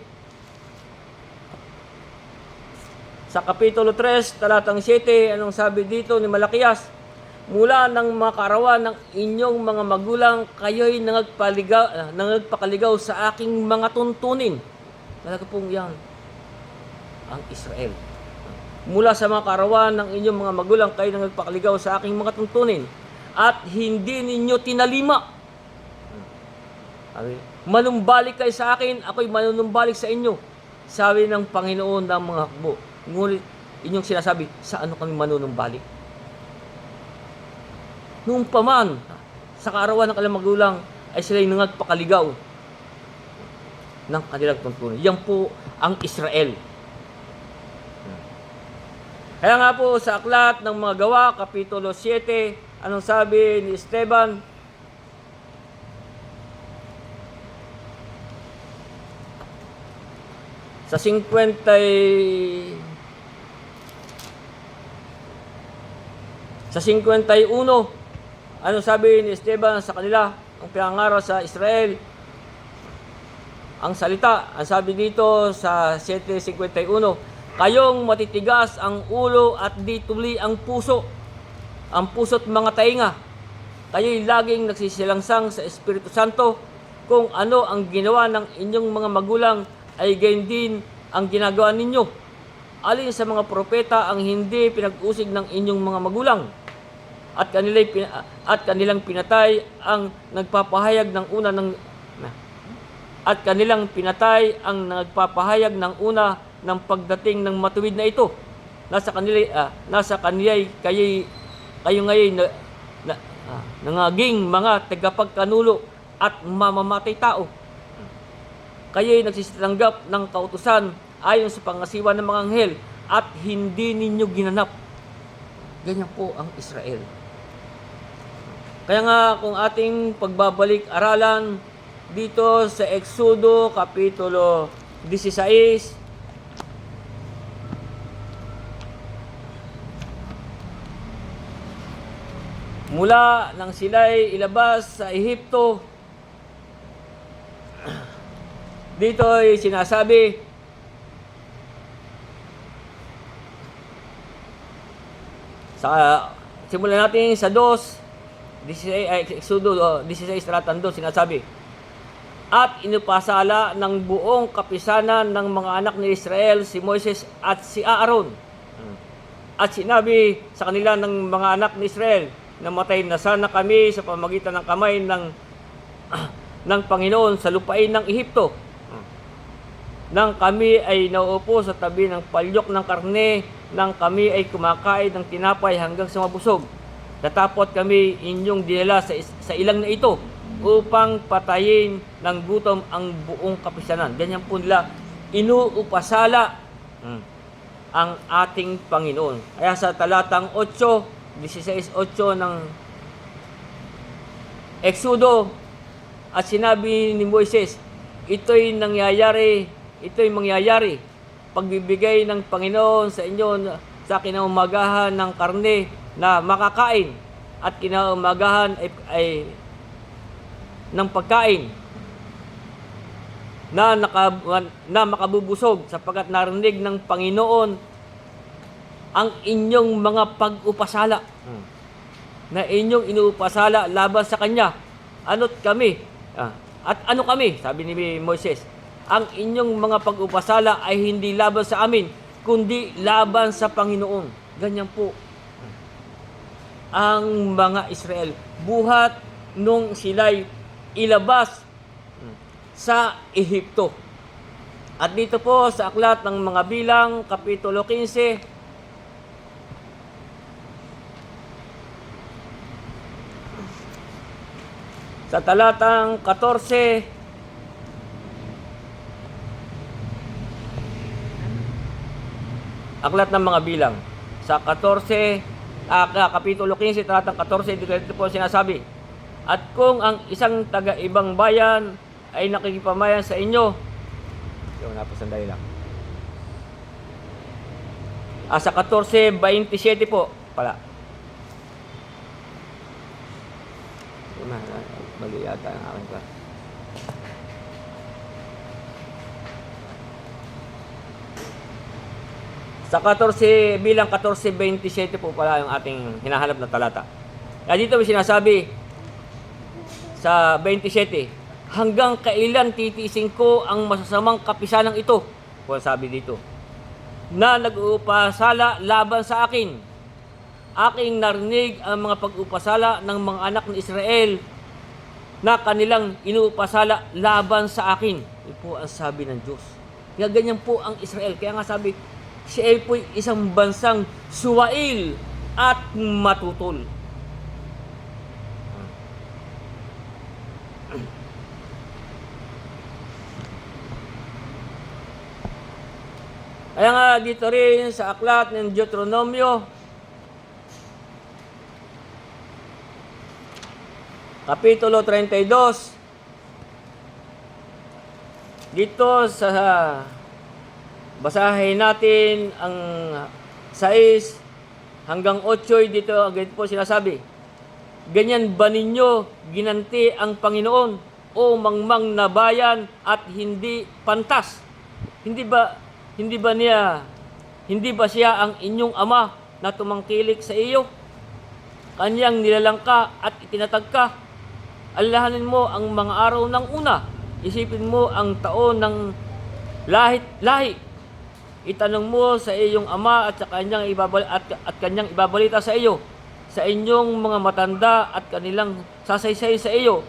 sa Kapitulo 3, talatang 7, anong sabi dito ni Malakias? Mula ng mga kaarawan ng inyong mga magulang, kayo'y nangagpakaligaw sa aking mga tuntunin. Talaga pong yan ang Israel. Mula sa mga kaarawan ng inyong mga magulang, kayo'y nangagpakaligaw sa aking mga tuntunin. At hindi ninyo tinalima. Manumbalik kayo sa akin, ako'y manunumbalik sa inyo. Sabi ng Panginoon ng mga hukbo. Ngunit inyong sinasabi, saan kami manunumbalik? Noong paman, sa kaarawan ng kanilang magulang, ay sila'y nangagpakaligaw ng kanilang tuntunin. Yan po ang Israel. Kaya nga po sa aklat ng mga gawa, Kapitulo 7, anong sabi ni Esteban? Sa 51, anong sabi ni Esteban sa kanila? Ang pinangaraw sa Israel, ang salita, ang sabi dito sa 7:51, kayong matitigas ang ulo at di tuli ang puso, ang puso't mga tainga. Kayo'y laging nagsisilangsang sa Espiritu Santo. Kung ano ang ginawa ng inyong mga magulang, ay gayon din ang ginagawa ninyo. Alin sa mga propeta ang hindi pinag-usig ng inyong mga magulang? At kanilang pinatay ang nagpapahayag ng una ng pagdating ng matuwid na ito. Nasa kanila kayo ngayon nangaging mga tagapagkanulo at mamamatay tao. Kayo'y nagsitanggap ng kautusan ayon sa pangasiwa ng mga anghel at hindi ninyo ginanap. Ganyan po ang Israel. Kaya nga kung ating pagbabalik-aralan dito sa Exodo Kapitulo 16, mula nang sila'y ilabas sa Ehipto, dito ay sinasabi, simulan natin sa 16, Exodo 16, talatang 2, sinasabi, at inupasala ng buong kapisanan ng mga anak ni Israel si Moises at si Aaron. At sinabi sa kanila ng mga anak ni Israel, namatay na sana kami sa pamagitan ng kamay ng Panginoon sa lupain ng Ehipto. Nang kami ay nauupo sa tabi ng palyok ng karne, nang kami ay kumakain ng tinapay hanggang sa mabusog. Tatapot kami inyong dinala sa ilang na ito upang patayin ng gutom ang buong kapisanan. Ganyan po nila inuupasala ang ating Panginoon. Kaya sa talatang 16:8 ng Exodo, at sinabi ni Moises, ito'y mangyayari, pagbibigay ng Panginoon sa inyo sa kinaumagahan ng karne na makakain at kinaumagahan ay ng pagkain na makabubusog, sapagkat narinig ng Panginoon ang inyong mga pag-upasala na inyong inuupasala laban sa Kanya. Ano't kami? At ano kami? Sabi ni Moises, ang inyong mga pag-upasala ay hindi laban sa amin, kundi laban sa Panginoon. Ganyan po ang mga Israel. Buhat nung sila'y ilabas sa Ehipto. At dito po sa aklat ng mga Bilang, Kapitulo 15, sa talatang 14, aklat ng mga Bilang, sa Kapitulo 15, talatang 14, dito po sinasabi, at kung ang isang taga-ibang bayan ay nakikipamayan sa inyo, sandali lang. Sa 14:27 po pala. Mali yata ang aking pa. Sa 14, bilang 14:27 po pala yung ating hinahanap na talata. Kaya dito may sinasabi sa 27, hanggang kailan titiisin ko ang masasamang kapisanang ito? Kung sabi dito, na nag-uupasala laban sa akin. Aking narinig ang mga pag-upasala ng mga anak ng Israel na kanilang inuupasala laban sa akin. Ito po ang sabi ng Diyos. Kaya ganyan po ang Israel. Kaya nga sabi, siya po'y isang bansang suwail at matutol. Kaya nga dito rin sa aklat ng Deuteronomio, Kapitulo 32, dito sa basahin natin ang 6 hanggang 8, dito agad po sinasabi, ganyan ba ninyo ginanti ang Panginoon o mangmang na bayan at hindi pantas? Hindi ba siya ang inyong ama na tumangkilik sa iyo? Kanyang nilalangka at itinatag ka. Alalahanin mo ang mga araw ng una. Isipin mo ang taon ng lahi. Itanong mo sa iyong ama at kanyang ibabalita sa iyo, sa inyong mga matanda at kanilang sasaysay sa iyo,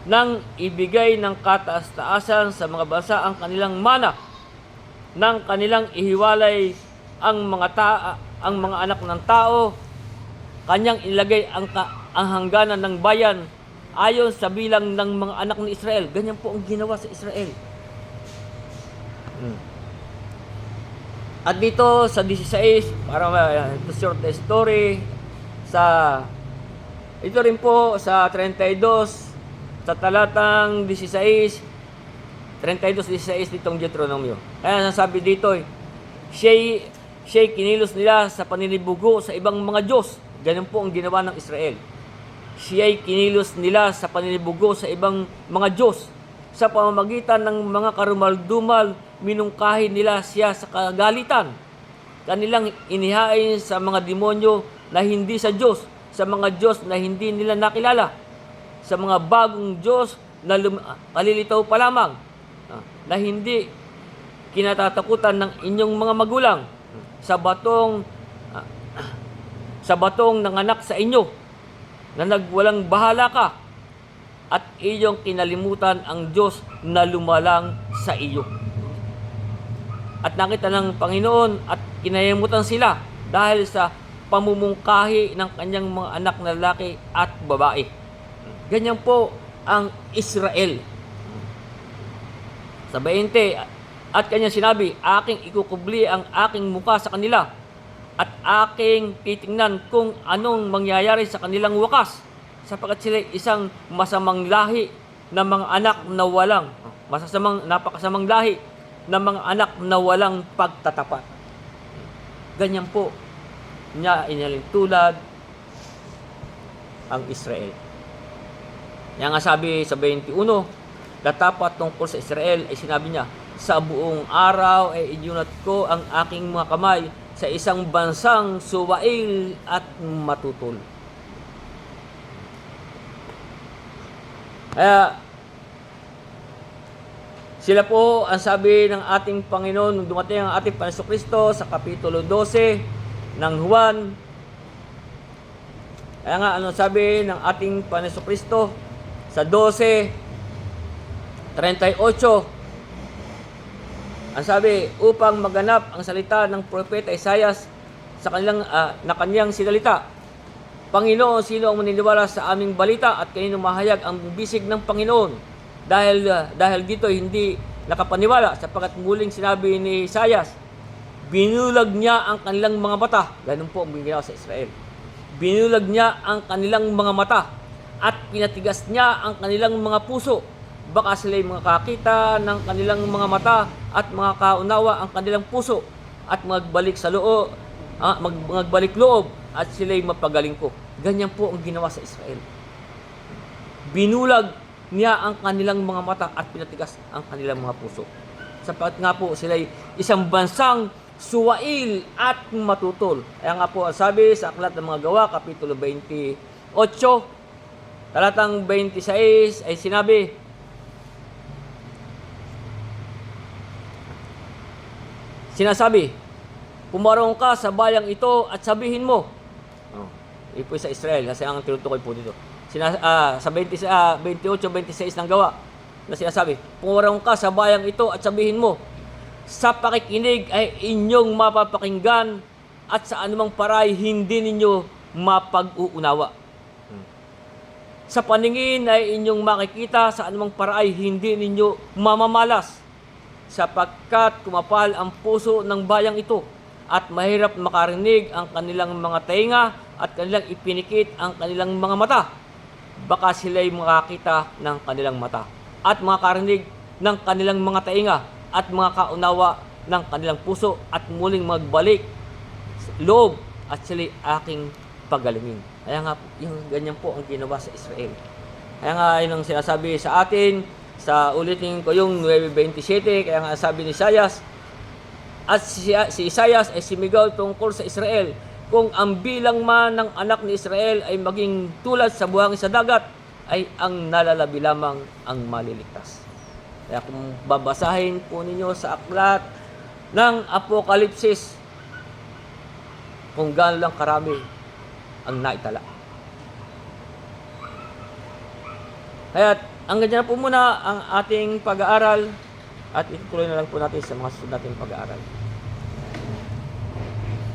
nang ibigay ng kataas-taasan sa mga bansa ang kanilang mana, nang kanilang ihiwalay ang mga anak ng tao, kanyang ilagay ang hangganan ng bayan ayon sa bilang ng mga anak ni Israel. Ganyan po ang ginawa sa Israel. At dito sa 16, para to short the story, ito rin po sa 32, sa talatang 16, 32-16 ditong Deuteronomio. Kaya nasabi dito, siya'y kinilos nila sa paninibugo sa ibang mga Diyos. Ganun po ang ginawa ng Israel. Siya'y kinilos nila sa paninibugo sa ibang mga Diyos. Sa pamamagitan ng mga karumal-dumal, minungkahi nila siya sa kagalitan. Kanilang inihain sa mga demonyo na hindi sa Diyos, sa mga Diyos na hindi nila nakilala, sa mga bagong Diyos na kalilitaw pa lamang, na hindi kinatatakutan ng inyong mga magulang, sa batong nanganak sa inyo, na nagwalang bahala ka, at iyong kinalimutan ang Diyos na lumalang sa iyo. At nakita ng Panginoon at kinayamutan sila dahil sa pamumungkahi ng kanyang mga anak na lalaki at babae. Ganyan po ang Israel. Sa 20, at kanya sinabi, aking ikukubli ang aking muka sa kanila at aking titingnan kung anong mangyayari sa kanilang wakas, sapagkat sila isang masamang lahi na mga anak na napakasamang lahi na mga anak na walang pagtatapat. Ganyan po niya inalintulad ang Israel. Yan nga sabi sa 21, datapat tungkol sa Israel ay sinabi niya, sa buong araw ay inyunat ko ang aking mga kamay sa isang bansang suwail at matutol. Kaya sila po ang sabi ng ating Panginoon nung dumating ang ating Panginoon Kristo sa Kapitulo 12 ng Juan. Kaya nga ano sabi ng ating Panginoon Kristo sa 12:38, ang sabi, upang maganap ang salita ng propeta Isaias sa kanyang sinalita. Panginoon, sino ang maniniwala sa aming balita at kanino mahayag ang bisig ng Panginoon? Dahil dito hindi nakapaniwala, sapagkat muling sinabi ni Isaias, binulag niya ang kanilang mga mata. Ganun po ang ginawa sa Israel. Binulag niya ang kanilang mga mata at pinatigas niya ang kanilang mga puso. Baka sila'y makakita ng kanilang mga mata at makakaunawa ang kanilang puso at magbalik loob at sila'y mapagaling ko. Ganyan po ang ginawa sa Israel. Binulag niya ang kanilang mga mata at pinatigas ang kanilang mga puso. Sapagkat nga po sila'y isang bansang suwail at matutol. Kaya nga po sabi sa Aklat ng mga Gawa, Kapitulo 28, talatang 26 ay sinabi, sinasabi, pumarong ka sa bayang ito at sabihin mo. Ito sa Israel, kasi ang tinutukoy po dito. Sa 28-26 ng Gawa, na sinasabi, pumarong ka sa bayang ito at sabihin mo, sa pakikinig ay inyong mapapakinggan at sa anumang paray hindi ninyo mapag-uunawa. Sa paningin ay inyong makikita, sa anumang paray hindi ninyo mamamalas. sapagkat kumapal ang puso ng bayang ito at mahirap makarinig ang kanilang mga tainga at kanilang ipinikit ang kanilang mga mata. Baka sila'y makakita ng kanilang mata at makarinig ng kanilang mga tainga at mga kaunawa ng kanilang puso at muling magbalik sa loob at sila'y aking pagalingin. Kaya nga, yung ganyan po ang ginawa sa Israel. Kaya nga, yun ang sinasabi sa atin, sa ulitin ko yung 9:27, kaya nga sabi ni Isaias, at si Isaias ay sumigaw tungkol sa Israel, kung ang bilang man ng anak ni Israel ay maging tulad sa buhangin sa dagat, ay ang nalalabi lamang ang maliligtas. Kaya kung babasahin po ninyo sa aklat ng Apokalipsis, kung gaano lang karami ang naitala. Kaya ang ganyan na po muna ang ating pag-aaral at itutuloy na lang po natin sa mga susunod nating pag-aaral.